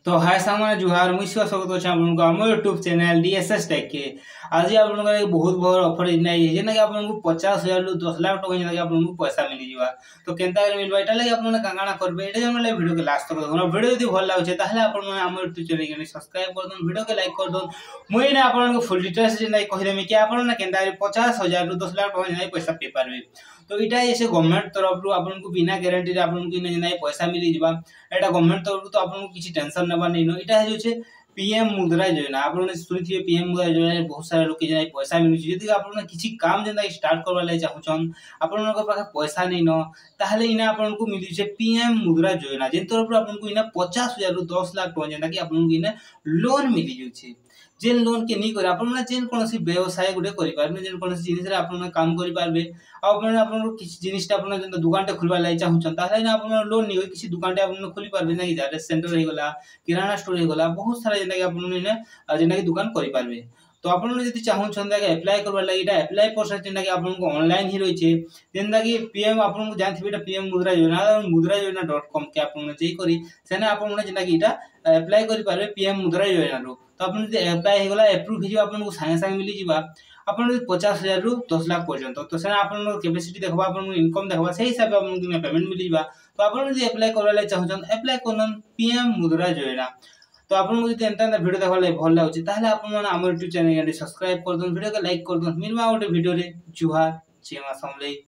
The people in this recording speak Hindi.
तो हाय सामने जुहार मुझ स्वागत अच्छे आपको आम यूट्यूब चैनल डीएसएस टेक के आज आप बहुत बड़ ऑफर जेना कि आपको 50,000 रु 10 लाख टका जेना कि आपको पैसा मिल जावा तो केनता मिलबा एटा लगे आपन कांगाना करबे एटा जन ले वीडियो के लास्ट तक देखो वीडियो यदि भल लागछे ताहले आपन आम यूट्यूब चैनल के सब्सक्राइब कर दन वीडियो के लाइक कर दन मुई ने आपन को फुल डिटेल्स जेना कहि देमी कि आपन ना केनता 50,000 रु 10 लाख टका जेना पैसा पे पारबे तो इटा ऐसे गवर्नमेंट तरफ रु आपन को बिना गारंटी रे आपन को जेना पैसा मिल जावा एटा गवर्नमेंट तरफ तो आपन को किसी टेंशन नबा नहीं नो इटा है जे पीएम मुद्रा योजना आपन सुनिथिबे पीएम मुद्रा योजना बहुत सारा लोग के जेना पैसा मिलु छै यदि आपन किसी काम जेना स्टार्ट करबा ले चाहू छन आपन को पास पैसा नहीं न ताहले इना आपन को मिलु छै पीएम मुद्रा योजना जे तरफ आपन को इना 50,000 रु 10 लाख टका जेना कि आपन को इना लोन मिल जउ छै जेन लोन के नहीं करे आपन जेन कोनोसी व्यवसाय गुटे करि पारबे जेन कोनोसी जिनिस रे आपन काम करि पारबे आपन किसी जिनिस आपन जेन दुकान टे खुलबा lai चाहू छन ताहले ना आपन लोन नहीं होय किसी दुकान टे आपन खोली पारबे ना कि जारे सेंटर रही गला किराना स्टोर रही गला बहुत सारा जेना कि आपन ने जेना कि दुकान करि पारबे तो आपन यदि चाहू छन अप्लाई करबा लागि एटा अप्लाई प्रोसेस जेना कि आपन को ऑनलाइन ही रही छै जेना कि पीएम आपन को जानथिबे एटा पीएम मुद्रा योजना.com के आपन जे करी सेना आपन जेना कि एटा अप्लाई करि पारबे पीएम मुद्रा योजना रो तो आपन जे अप्लाई हे गला अप्रूव हे आपन को संगे संगे मिली जिबा आपन 50,000 रु 10 लाख पर्यंत तो सेना आपन कैपेसिटी देखबा आपन इनकम देखबा सही हिसाब आपन को पेमेंट मिली जिबा तो आपन जे अप्लाई करबा लागि चाहू छन अप्लाई करन पीएम मुद्रा योजना तो आपन को एंता वीडियो देखबा लागि भल लागछि ताहले आपन माने हमर यूट्यूब चैनल के सब्सक्राइब कर दन वीडियो के लाइक कर दन मिलमा ओटे वीडियो रे जुहार जेमा समले।